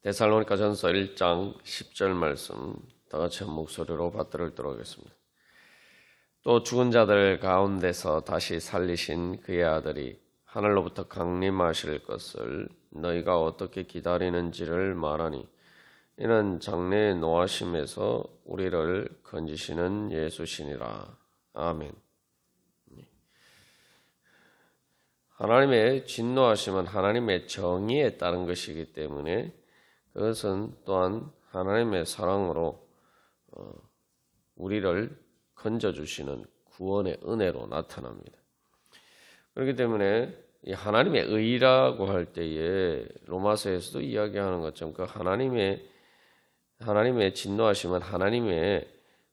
데살로니가전서 1장 10절 말씀 다 같이 한 목소리로 받들도록 하겠습니다. 또 죽은 자들 가운데서 다시 살리신 그의 아들이 하늘로부터 강림하실 것을 너희가 어떻게 기다리는지를 말하니 이는 장래의 노하심에서 우리를 건지시는 예수시니라. 아멘. 하나님의 진노하심은 하나님의 정의에 따른 것이기 때문에 그것은 또한 하나님의 사랑으로 우리를 건져주시는 구원의 은혜로 나타납니다. 그렇기 때문에 이 하나님의 의라고 할 때에 로마서에서도 이야기하는 것처럼 그 하나님의 진노하심은 하나님의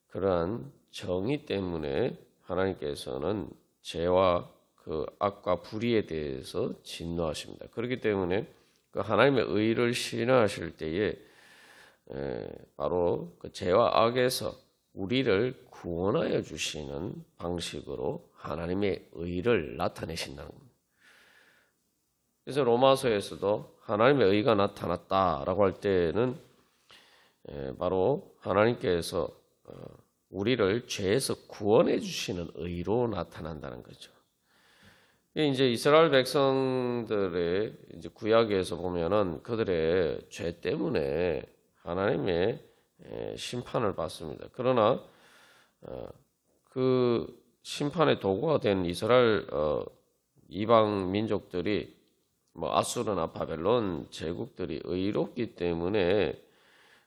그러한 정의 때문에 하나님께서는 죄와 그 악과 불의에 대해서 진노하십니다. 그렇기 때문에 그 하나님의 의를 실현하실 때에 바로 그 죄와 악에서 우리를 구원하여 주시는 방식으로 하나님의 의를 나타내신다는 겁니다. 그래서 로마서에서도 하나님의 의가 나타났다라고 할 때는 바로 하나님께서 우리를 죄에서 구원해 주시는 의로 나타난다는 거죠. 이제 이스라엘 백성들의 이제 구약에서 보면은 그들의 죄 때문에 하나님의 심판을 받습니다. 그러나 그 심판의 도구가 된 이스라엘 이방 민족들이 아수르나 바벨론 제국들이 의롭기 때문에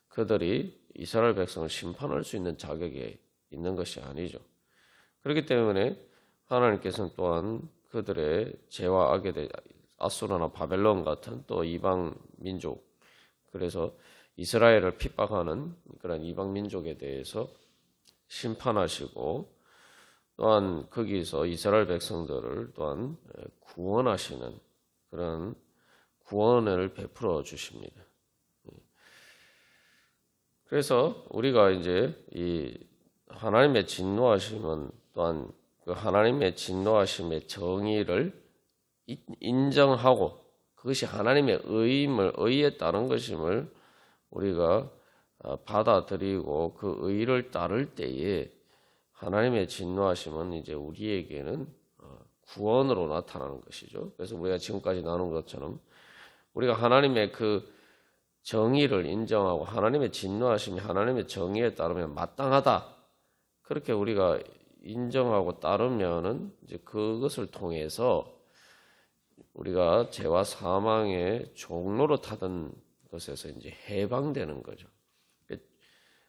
그들이 이스라엘 백성을 심판할 수 있는 자격이 있는 것이 아니죠. 그렇기 때문에 하나님께서는 또한 그들의 죄와 악에 대해 아수르나 바벨론 같은 또 이방 민족, 그래서 이스라엘을 핍박하는 그런 이방 민족에 대해서 심판하시고 또한 거기서 이스라엘 백성들을 또한 구원하시는 그런 구원을 베풀어 주십니다. 그래서 우리가 이제 이 하나님의 진노하심은 또한 그 하나님의 진노하심의 정의를 인정하고 그것이 하나님의 의에 따른 것임을 우리가 받아들이고 그 의를 따를 때에 하나님의 진노하심은 이제 우리에게는 구원으로 나타나는 것이죠. 그래서 우리가 지금까지 나눈 것처럼 우리가 하나님의 그 정의를 인정하고 하나님의 진노하심이 하나님의 정의에 따르면 마땅하다. 그렇게 우리가 인정하고 따르면은 이제 그것을 통해서 우리가 죄와 사망의 종로로 타던 것에서 이제 해방되는 거죠.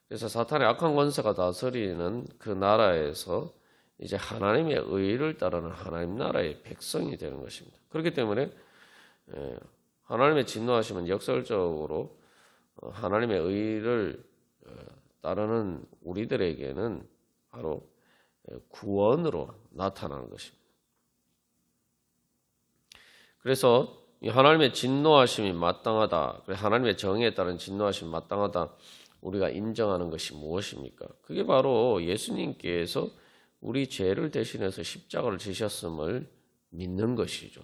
그래서 사탄의 악한 권세가 다스리는 그 나라에서 이제 하나님의 의를 따르는 하나님 나라의 백성이 되는 것입니다. 그렇기 때문에 하나님의 진노하심은 역설적으로 하나님의 의를 따르는 우리들에게는 바로 구원으로 나타나는 것입니다. 그래서 하나님의 진노하심이 마땅하다, 하나님의 정의에 따른 진노하심이 마땅하다 우리가 인정하는 것이 무엇입니까? 그게 바로 예수님께서 우리 죄를 대신해서 십자가를 지셨음을 믿는 것이죠.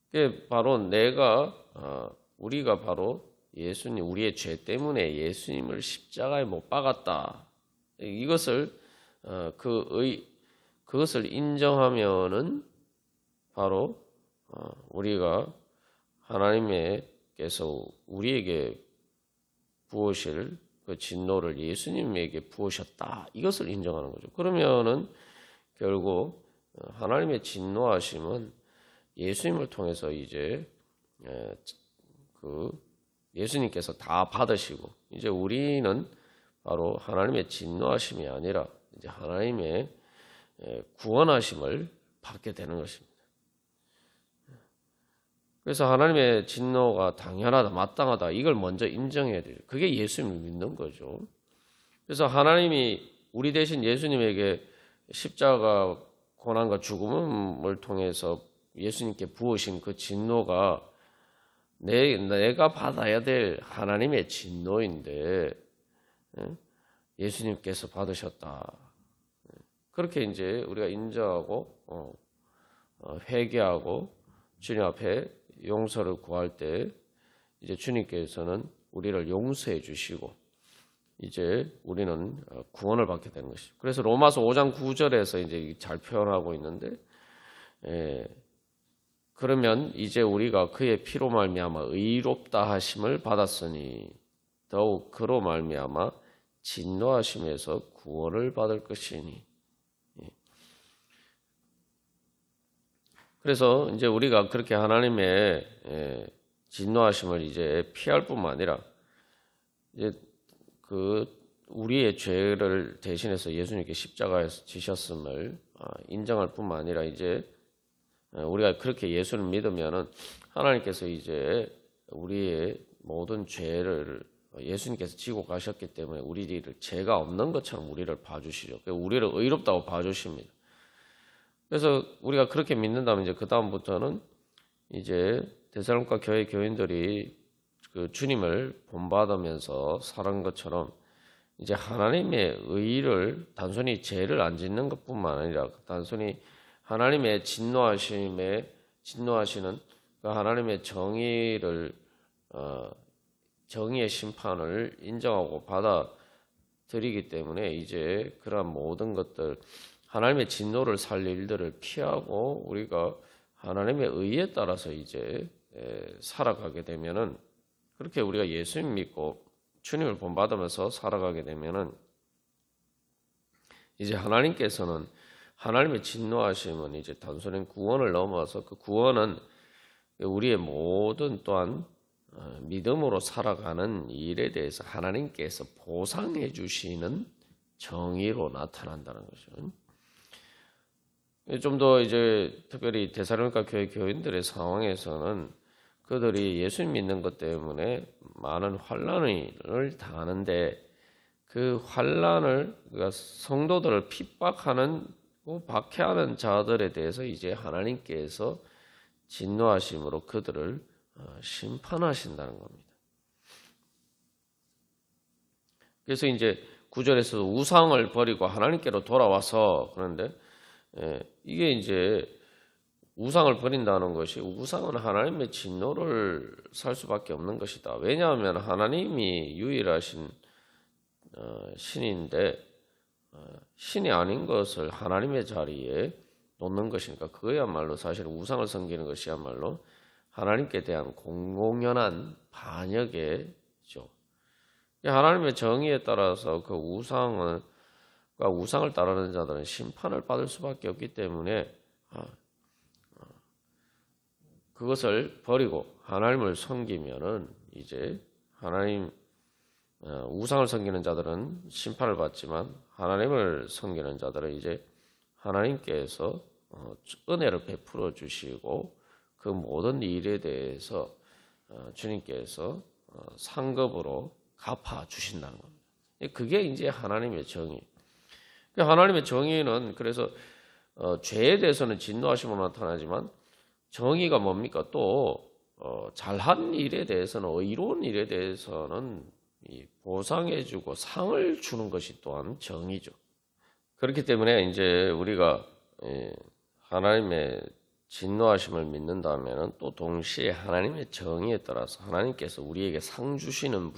그게 바로 우리가 바로 예수님, 우리의 죄 때문에 예수님을 십자가에 못 박았다. 이것을 그것을 인정하면은 바로 우리가 하나님께서 우리에게 부으실 그 진노를 예수님에게 부으셨다. 이것을 인정하는 거죠. 그러면은 결국 하나님의 진노하심은 예수님을 통해서 이제 그 예수님께서 다 받으시고 이제 우리는 바로 하나님의 진노하심이 아니라 이제 하나님의 구원하심을 받게 되는 것입니다. 그래서 하나님의 진노가 당연하다, 마땅하다 이걸 먼저 인정해야 돼요. 그게 예수님을 믿는 거죠. 그래서 하나님이 우리 대신 예수님에게 십자가 고난과 죽음을 통해서 예수님께 부으신 그 진노가 내가 받아야 될 하나님의 진노인데 예수님께서 받으셨다. 그렇게 이제 우리가 인정하고 회개하고 주님 앞에 용서를 구할 때 이제 주님께서는 우리를 용서해 주시고 이제 우리는 구원을 받게 되는 것이죠. 그래서 로마서 5장 9절에서 이제 잘 표현하고 있는데, 그러면 이제 우리가 그의 피로 말미암아 의롭다 하심을 받았으니 더욱 그로 말미암아 진노하심에서 구원을 받을 것이니. 그래서 이제 우리가 그렇게 하나님의 진노하심을 이제 피할 뿐만 아니라 이제 우리의 죄를 대신해서 예수님께 십자가에서 지셨음을 인정할 뿐만 아니라 이제 우리가 그렇게 예수를 믿으면은 하나님께서 이제 우리의 모든 죄를 예수님께서 지고 가셨기 때문에 우리를 죄가 없는 것처럼 우리를 봐주시죠. 우리를 의롭다고 봐주십니다. 그래서 우리가 그렇게 믿는다면 이제 그 다음부터는 이제 데살로니가 교회 교인들이 그 주님을 본받으면서 살은 것처럼 이제 하나님의 의를 단순히 죄를 안 짓는 것뿐만 아니라 단순히 하나님의 진노하시는 그 하나님의 정의의 심판을 인정하고 받아들이기 때문에 이제 그러한 모든 것들 하나님의 진노를 살 일들을 피하고 우리가 하나님의 의에 따라서 이제 살아가게 되면은 그렇게 우리가 예수님 믿고 주님을 본받으면서 살아가게 되면은 이제 하나님께서는 하나님의 진노하심은 이제 단순히 구원을 넘어서 그 구원은 우리의 모든 또한 믿음으로 살아가는 일에 대해서 하나님께서 보상해 주시는 정의로 나타난다는 거죠. 좀 더 이제 특별히 데살로니가 교회 교인들의 상황에서는 그들이 예수님 믿는 것 때문에 많은 환난을 당하는데 그 환난을 그러니까 성도들을 핍박하는 박해하는 자들에 대해서 이제 하나님께서 진노하심으로 그들을 심판하신다는 겁니다. 그래서 이제 9절에서 우상을 버리고 하나님께로 돌아와서 그런데 이게 이제 우상을 버린다는 것이 우상은 하나님의 진노를 살 수밖에 없는 것이다. 왜냐하면 하나님이 유일하신 신인데 신이 아닌 것을 하나님의 자리에 놓는 것이니까 그거야말로 사실 우상을 섬기는 것이야말로 하나님께 대한 공공연한 반역이죠. 하나님의 정의에 따라서 그 우상을 따르는 자들은 심판을 받을 수밖에 없기 때문에 그것을 버리고 하나님을 섬기면은 이제 우상을 섬기는 자들은 심판을 받지만 하나님을 섬기는 자들은 이제 하나님께서 은혜를 베풀어 주시고 그 모든 일에 대해서 주님께서 상급으로 갚아 주신다는 겁니다. 그게 이제 하나님의 정의. 하나님의 정의는 그래서 죄에 대해서는 진노하심으로 나타나지만 정의가 뭡니까? 또 잘한 일에 대해서는 의로운 일에 대해서는 보상해주고 상을 주는 것이 또한 정의죠. 그렇기 때문에 이제 우리가 하나님의 진노하심을 믿는다면은 또 동시에 하나님의 정의에 따라서 하나님께서 우리에게 상 주시는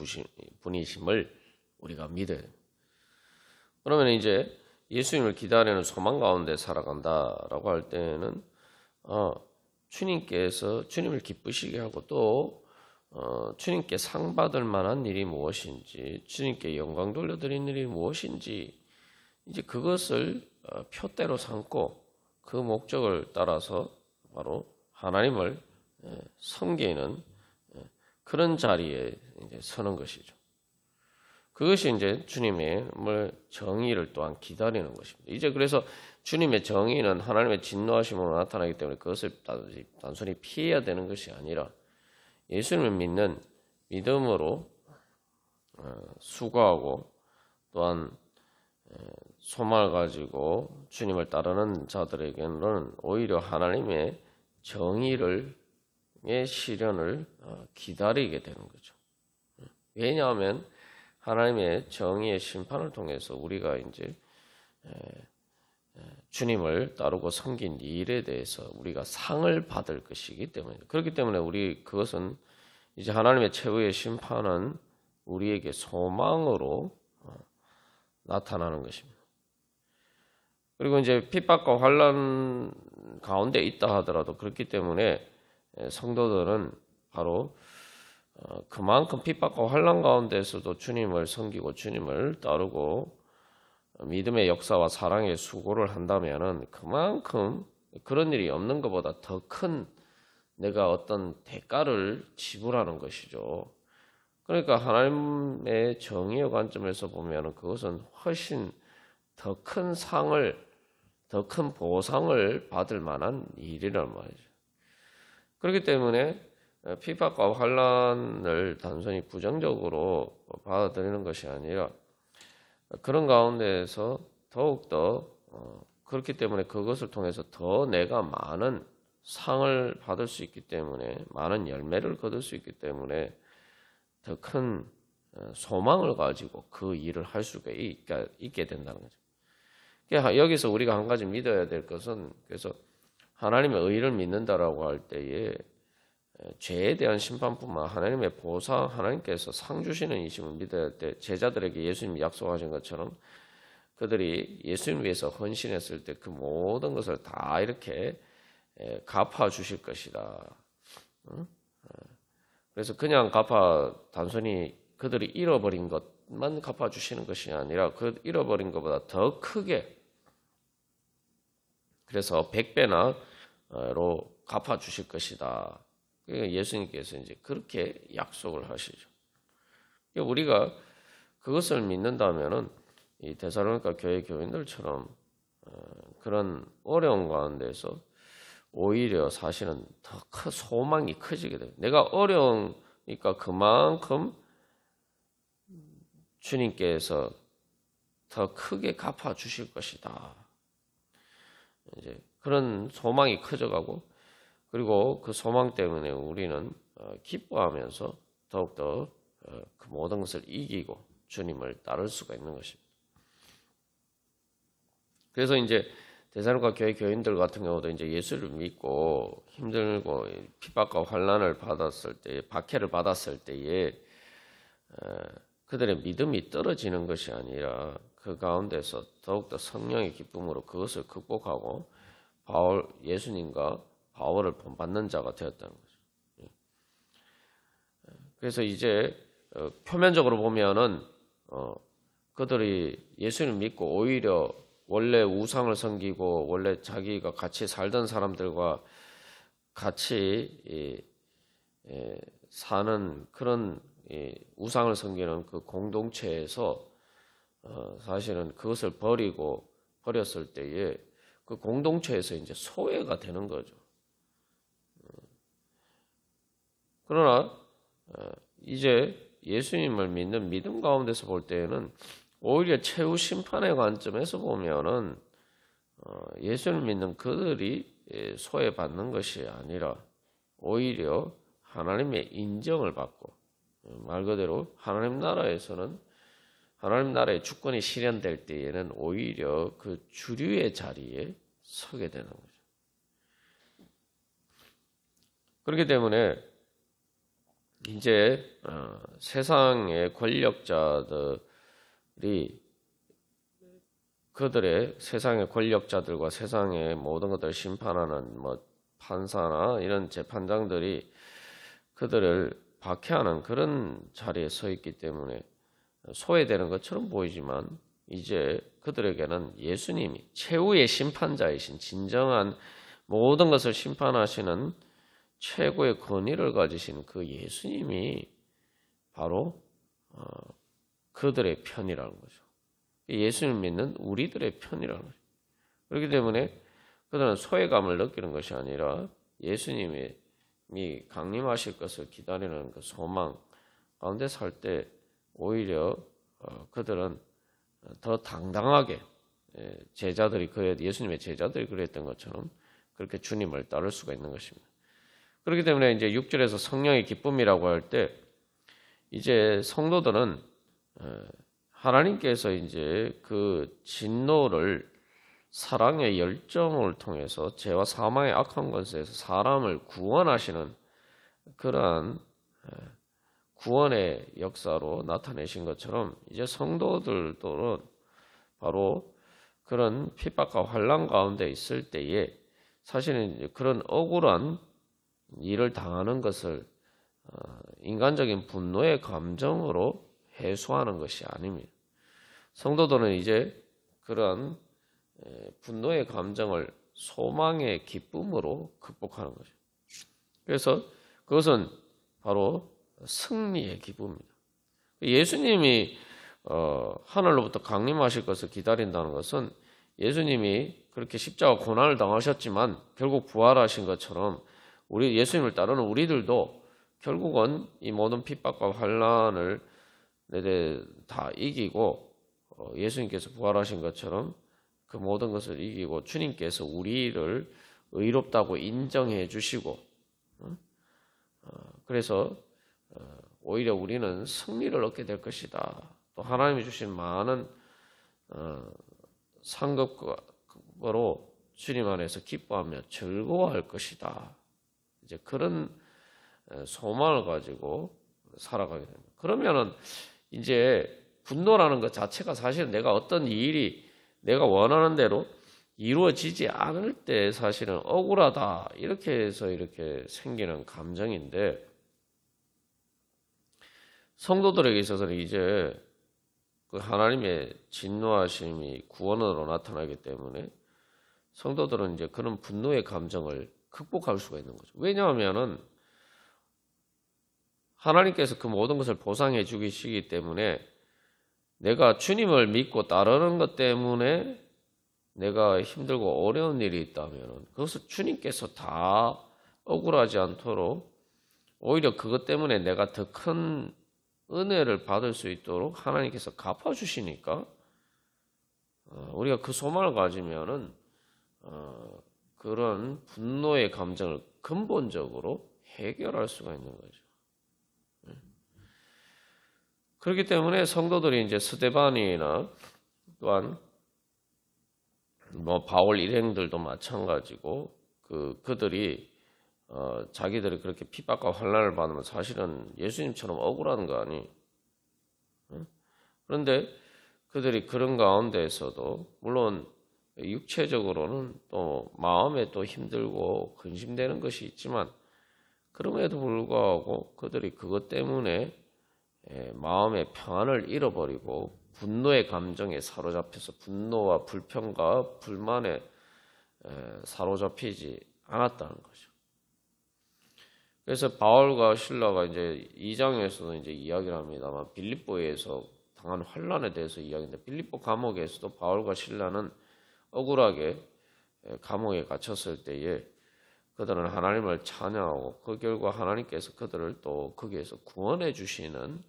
분이심을 우리가 믿어요. 그러면 이제 예수님을 기다리는 소망 가운데 살아간다라고 할 때는 주님을 기쁘시게 하고 또 주님께 상 받을 만한 일이 무엇인지 주님께 영광 돌려드리는 일이 무엇인지 이제 그것을 표대로 삼고 그 목적을 따라서 바로 하나님을 섬기는 그런 자리에 이제 서는 것이죠. 그것이 이제 주님의 정의를 또한 기다리는 것입니다. 이제 그래서 주님의 정의는 하나님의 진노하심으로 나타나기 때문에 그것을 단순히 피해야 되는 것이 아니라 예수님을 믿는 믿음으로 수고하고 또한 소망을 가지고 주님을 따르는 자들에게는 오히려 하나님의 정의의 실현을 기다리게 되는 거죠. 왜냐하면 하나님의 정의의 심판을 통해서 우리가 이제 주님을 따르고 섬긴 일에 대해서 우리가 상을 받을 것이기 때문에 그렇기 때문에 그것은 이제 하나님의 최후의 심판은 우리에게 소망으로 나타나는 것입니다. 그리고 이제 핍박과 환난 가운데 있다 하더라도 그렇기 때문에 성도들은 바로 그만큼 핍박과 환난 가운데서도 주님을 섬기고 주님을 따르고 믿음의 역사와 사랑의 수고를 한다면은 그만큼 그런 일이 없는 것보다 더 큰 내가 어떤 대가를 지불하는 것이죠. 그러니까 하나님의 정의의 관점에서 보면은 그것은 훨씬 더 큰 상을, 더 큰 보상을 받을 만한 일이란 말이죠. 그렇기 때문에 핍박과 환난을 단순히 부정적으로 받아들이는 것이 아니라 그런 가운데에서 더욱더 그렇기 때문에 그것을 통해서 더 내가 많은 상을 받을 수 있기 때문에 많은 열매를 거둘 수 있기 때문에 더 큰 소망을 가지고 그 일을 할 수가 있게 된다는 거죠. 그러니까 여기서 우리가 한 가지 믿어야 될 것은 그래서 하나님의 의를 믿는다라고 할 때에 죄에 대한 심판뿐만 하나님의 보상, 하나님께서 상 주시는 이심을 믿어야 할 때 제자들에게 예수님이 약속하신 것처럼 그들이 예수님 위해서 헌신했을 때 그 모든 것을 다 이렇게 갚아 주실 것이다. 그래서 그냥 단순히 그들이 잃어버린 것만 갚아 주시는 것이 아니라 그 잃어버린 것보다 더 크게 그래서 100배나로 갚아 주실 것이다. 그러니까 예수님께서 이제 그렇게 약속을 하시죠. 그러니까 우리가 그것을 믿는다면은 이 데살로니가 교회 교인들처럼 그런 어려운 가운데서 오히려 사실은 더 소망이 커지게 돼요. 내가 어려우니까 그만큼 주님께서 더 크게 갚아 주실 것이다. 이제 그런 소망이 커져가고 그리고 그 소망 때문에 우리는 기뻐하면서 더욱더 그 모든 것을 이기고 주님을 따를 수가 있는 것입니다. 그래서 이제 데살로니가 교회 교인들 같은 경우도 이제 예수를 믿고 힘들고 핍박과 환난을 받았을 때, 박해를 받았을 때에 그들의 믿음이 떨어지는 것이 아니라 그 가운데서 더욱더 성령의 기쁨으로 그것을 극복하고 예수님과 바울을 본받는 자가 되었다는 거죠. 그래서 이제 표면적으로 보면은 그들이 예수를 믿고 오히려 원래 우상을 섬기고 원래 자기가 같이 살던 사람들과 같이 사는 그런 우상을 섬기는 그 공동체에서 사실은 그것을 버렸을 때에 그 공동체에서 이제 소외가 되는 거죠. 그러나 이제 예수님을 믿는 믿음 가운데서 볼 때에는 오히려 최후 심판의 관점에서 보면은 예수를 믿는 그들이 소외받는 것이 아니라 오히려 하나님의 인정을 받고 말 그대로 하나님 나라에서는 하나님 나라의 주권이 실현될 때에는 오히려 그 주류의 자리에 서게 되는 거죠. 그렇기 때문에 이제 세상의 권력자들이 그들의 세상의 권력자들과 세상의 모든 것들을 심판하는 판사나 이런 재판장들이 그들을 박해하는 그런 자리에 서 있기 때문에 소외되는 것처럼 보이지만 이제 그들에게는 예수님이 최후의 심판자이신 진정한 모든 것을 심판하시는 최고의 권위를 가지신 그 예수님이 바로 그들의 편이라는 거죠. 예수님을 믿는 우리들의 편이라는 거죠. 그렇기 때문에 그들은 소외감을 느끼는 것이 아니라 예수님이 강림하실 것을 기다리는 그 소망 가운데 살 때 오히려 그들은 더 당당하게 예수님의 제자들이 그랬던 것처럼 그렇게 주님을 따를 수가 있는 것입니다. 그렇기 때문에 이제 6절에서 성령의 기쁨이라고 할 때 이제 성도들은 하나님께서 이제 그 진노를 사랑의 열정을 통해서 죄와 사망의 악한 것에서 사람을 구원하시는 그러한 구원의 역사로 나타내신 것처럼 이제 성도들도 바로 그런 핍박과 환난 가운데 있을 때에 사실은 그런 억울한 일을 당하는 것을 인간적인 분노의 감정으로 해소하는 것이 아닙니다. 성도들은 이제 그런 분노의 감정을 소망의 기쁨으로 극복하는 거죠. 그래서 그것은 바로 승리의 기쁨입니다. 예수님이 하늘로부터 강림하실 것을 기다린다는 것은 예수님이 그렇게 십자가 고난을 당하셨지만 결국 부활하신 것처럼 우리 예수님을 따르는 우리들도 결국은 이 모든 핍박과 환난을 다 이기고 예수님께서 부활하신 것처럼 그 모든 것을 이기고 주님께서 우리를 의롭다고 인정해 주시고 그래서 오히려 우리는 승리를 얻게 될 것이다. 또 하나님이 주신 많은 상급으로 주님 안에서 기뻐하며 즐거워할 것이다. 이제 그런 소망을 가지고 살아가게 됩니다. 그러면은 이제 분노라는 것 자체가 사실은 내가 어떤 일이 내가 원하는 대로 이루어지지 않을 때 사실은 억울하다 이렇게 해서 이렇게 생기는 감정인데 성도들에게 있어서는 이제 그 하나님의 진노하심이 구원으로 나타나기 때문에 성도들은 이제 그런 분노의 감정을 극복할 수가 있는 거죠. 왜냐하면은 하나님께서 그 모든 것을 보상해 주시기 때문에 내가 주님을 믿고 따르는 것 때문에 내가 힘들고 어려운 일이 있다면 그것을 주님께서 다 억울하지 않도록 오히려 그것 때문에 내가 더 큰 은혜를 받을 수 있도록 하나님께서 갚아주시니까 우리가 그 소망을 가지면은 그런 분노의 감정을 근본적으로 해결할 수가 있는 거죠. 그렇기 때문에 성도들이 이제 스데반이나 또한 바울 일행들도 마찬가지고 그들이 자기들이 그렇게 핍박과 환난을 받으면 사실은 예수님처럼 억울한 거 아니? 그런데 그들이 그런 가운데에서도 물론 육체적으로는 또 마음에 또 힘들고 근심되는 것이 있지만 그럼에도 불구하고 그들이 그것 때문에 마음의 평안을 잃어버리고 분노의 감정에 사로잡혀서 분노와 불평과 불만에 사로잡히지 않았다는 거죠. 그래서 바울과 실라가 이제 2장에서도 이제 이야기를 합니다만 빌립보에서 당한 환난에 대해서 이야기인데 빌립보 감옥에서도 바울과 실라는 억울하게 감옥에 갇혔을 때에 그들은 하나님을 찬양하고 그 결과 하나님께서 그들을 또 거기에서 구원해 주시는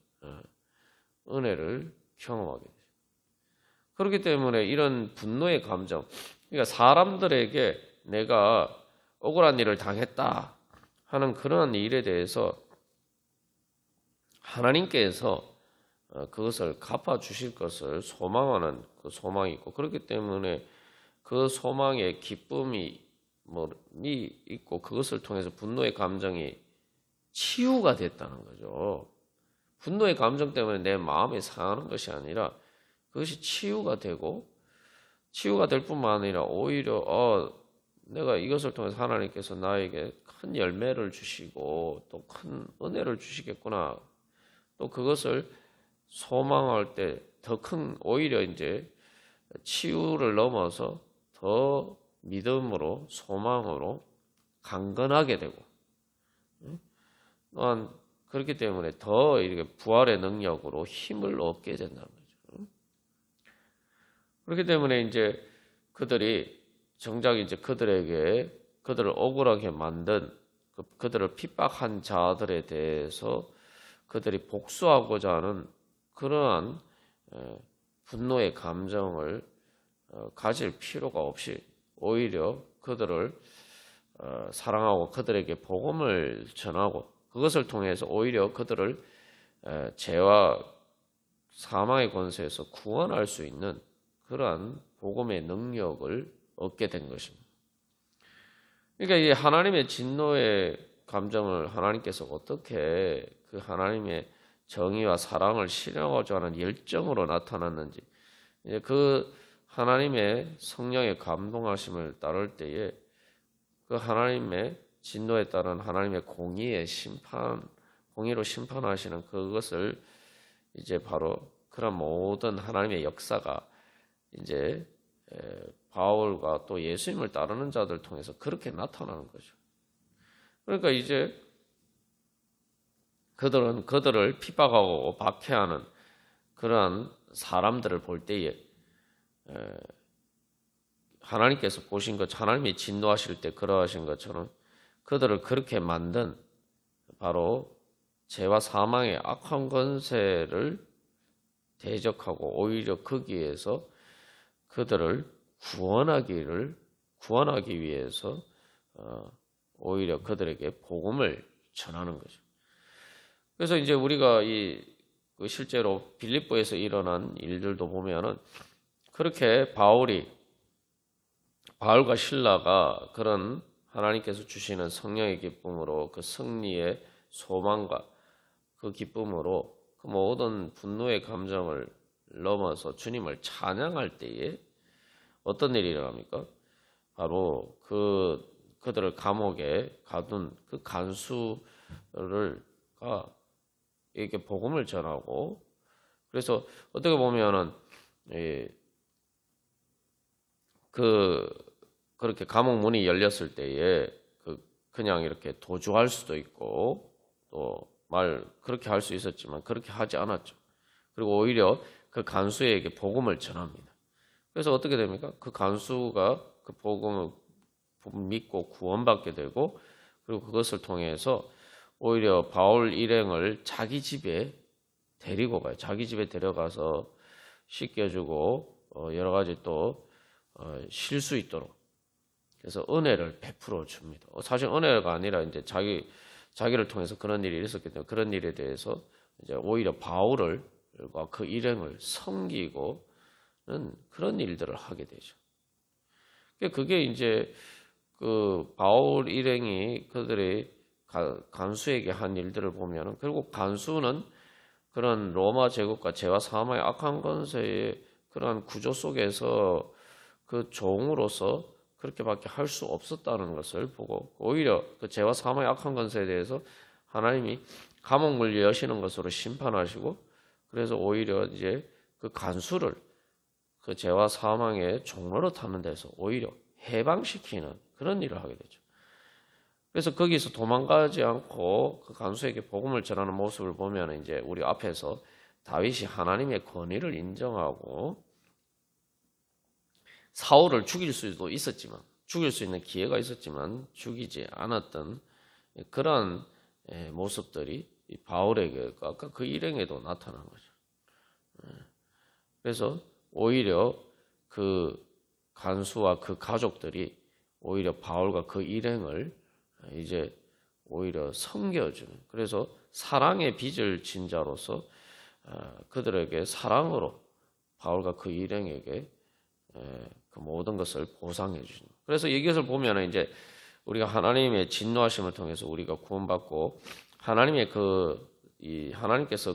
은혜를 경험하게 되죠. 그렇기 때문에 이런 분노의 감정, 그러니까 사람들에게 내가 억울한 일을 당했다 하는 그러한 일에 대해서 하나님께서 그것을 갚아 주실 것을 소망하는 그 소망이 있고 그렇기 때문에 그 소망의 기쁨이 있고 그것을 통해서 분노의 감정이 치유가 됐다는 거죠. 분노의 감정 때문에 내 마음이 상하는 것이 아니라 그것이 치유가 되고 치유가 될 뿐만 아니라 오히려 내가 이것을 통해서 하나님께서 나에게 큰 열매를 주시고 또 큰 은혜를 주시겠구나. 또 그것을 소망할 때 더 큰 오히려 이제 치유를 넘어서 더 믿음으로 소망으로 강건하게 되고 또한 그렇기 때문에 더 이렇게 부활의 능력으로 힘을 얻게 된다는 거죠. 그렇기 때문에 이제 그들이 정작 이제 그들에게 그들을 억울하게 만든 그들을 핍박한 자들에 대해서 그들이 복수하고자 하는 그러한 분노의 감정을 가질 필요가 없이 오히려 그들을 사랑하고 그들에게 복음을 전하고 그것을 통해서 오히려 그들을 죄와 사망의 권세에서 구원할 수 있는 그러한 복음의 능력을 얻게 된 것입니다. 그러니까 이 하나님의 진노의 감정을 하나님께서 어떻게 그 하나님의 정의와 사랑을 실현하고자 하는 열정으로 나타났는지, 이제 그 하나님의 성령의 감동하심을 따를 때에 그 하나님의 진노에 따른 하나님의 공의로 심판하시는 그것을 이제 바로 그런 모든 하나님의 역사가 이제 바울과 또 예수님을 따르는 자들 통해서 그렇게 나타나는 거죠. 그러니까 이제 그들을 핍박하고 박해하는 그러한 사람들을 볼 때에 하나님께서 보신 것, 하나님이 진노하실 때 그러하신 것처럼 그들을 그렇게 만든 바로 죄와 사망의 악한 권세를 대적하고 오히려 거기에서 그들을 구원하기 위해서 오히려 그들에게 복음을 전하는 거죠. 그래서 이제 우리가 실제로 빌립보에서 일어난 일들도 보면은 그렇게 바울과 실라가 그런 하나님께서 주시는 성령의 기쁨으로 그 승리의 소망과 그 기쁨으로 그 모든 분노의 감정을 넘어서 주님을 찬양할 때에 어떤 일이 일어납니까? 바로 그들을 감옥에 가둔 그 간수가 이렇게 복음을 전하고, 그래서 어떻게 보면은 그렇게 감옥 문이 열렸을 때에 그냥 이렇게 도주할 수도 있고 또 그렇게 할 수 있었지만 그렇게 하지 않았죠. 그리고 오히려 그 간수에게 복음을 전합니다. 그래서 어떻게 됩니까? 그 간수가 그 복음을 믿고 구원받게 되고, 그리고 그것을 통해서 오히려 바울 일행을 자기 집에 데리고 가요. 자기 집에 데려가서 씻겨주고 여러 가지 또 쉴 수 있도록, 그래서 은혜를 베풀어 줍니다. 사실 은혜가 아니라 이제 자기를 통해서 그런 일이 있었기 때문에 그런 일에 대해서 이제 오히려 바울과 그 일행을 섬기고는 그런 일들을 하게 되죠. 그게 이제 그 바울 일행이 그들의 간수에게 한 일들을 보면은 결국 간수는 그런 로마 제국과 죄와 사망의 악한 권세의 그러한 구조 속에서 그 종으로서 그렇게밖에 할 수 없었다는 것을 보고, 오히려 그 죄와 사망의 악한 권세에 대해서 하나님이 감옥문을 여시는 것으로 심판하시고, 그래서 오히려 이제 그 간수를 그 죄와 사망의 종로로 타는 데서 오히려 해방시키는 그런 일을 하게 되죠. 그래서 거기서 도망가지 않고 그 간수에게 복음을 전하는 모습을 보면 이제 우리 앞에서 다윗이 하나님의 권위를 인정하고 사울을 죽일 수도 있었지만, 죽일 수 있는 기회가 있었지만 죽이지 않았던 그런 모습들이 바울에게 아까 그 일행에도 나타난 거죠. 그래서 오히려 그 간수와 그 가족들이 오히려 바울과 그 일행을 이제 오히려 섬겨주는, 그래서 사랑의 빚을 진 자로서 그들에게 사랑으로 바울과 그 일행에게 그 모든 것을 보상해 주신. 그래서 이것을 보면 이제 우리가 하나님의 진노하심을 통해서 우리가 구원받고 하나님께서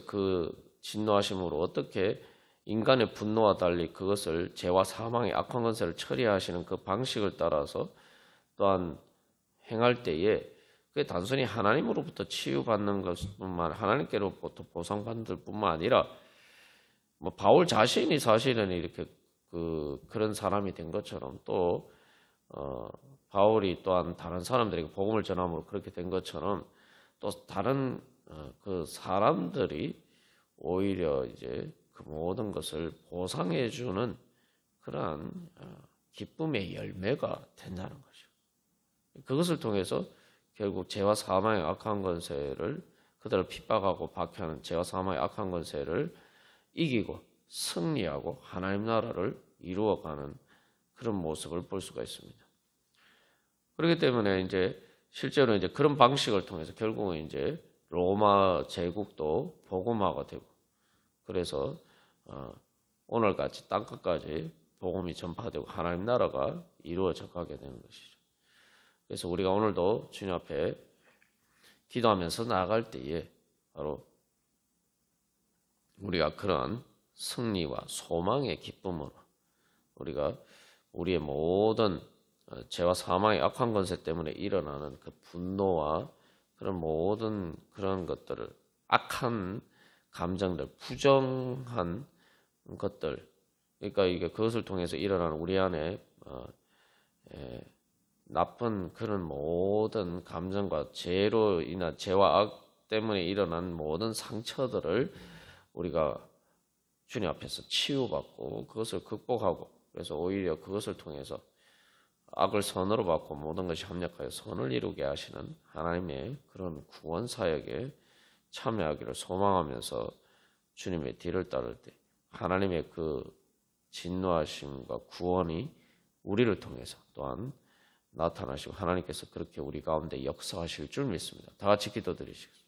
그 진노하심으로 어떻게 인간의 분노와 달리 그것을 죄와 사망의 악한 권세를 처리하시는 그 방식을 따라서 또한 행할 때에 그게 단순히 하나님으로부터 치유받는 것뿐만, 하나님께로부터 보상받을 뿐만 아니라 바울 자신이 사실은 이렇게 그런 사람이 된 것처럼 또 바울이 또한 다른 사람들에게 복음을 전함으로 그렇게 된 것처럼 또 다른 그 사람들이 오히려 이제 그 모든 것을 보상해 주는 그러한 기쁨의 열매가 된다는 거죠. 그것을 통해서 결국 죄와 사망의 악한 권세를, 그들을 핍박하고 박해하는 죄와 사망의 악한 권세를 이기고 승리하고 하나님 나라를 이루어가는 그런 모습을 볼 수가 있습니다. 그렇기 때문에 이제 실제로 이제 그런 방식을 통해서 결국은 이제 로마 제국도 복음화가 되고, 그래서 오늘같이 땅끝까지 복음이 전파되고 하나님 나라가 이루어져 가게 되는 것이죠. 그래서 우리가 오늘도 주님 앞에 기도하면서 나아갈 때에 바로 우리가 그런 승리와 소망의 기쁨으로 우리가 우리의 모든 죄와 사망의 악한 권세 때문에 일어나는 그 분노와 그런 모든 그런 것들을 악한 감정들, 부정한 것들, 그러니까 이게 그것을 통해서 일어나는 우리 안에 나쁜 그런 모든 감정과 죄로 인한 죄와 악 때문에 일어난 모든 상처들을 우리가 주님 앞에서 치유받고 그것을 극복하고 그래서 오히려 그것을 통해서 악을 선으로 받고 모든 것이 합력하여 선을 이루게 하시는 하나님의 그런 구원 사역에 참여하기를 소망하면서 주님의 뒤를 따를 때 하나님의 그 진노하심과 구원이 우리를 통해서 또한 나타나시고 하나님께서 그렇게 우리 가운데 역사하실 줄 믿습니다. 다 같이 기도드리시겠습니다.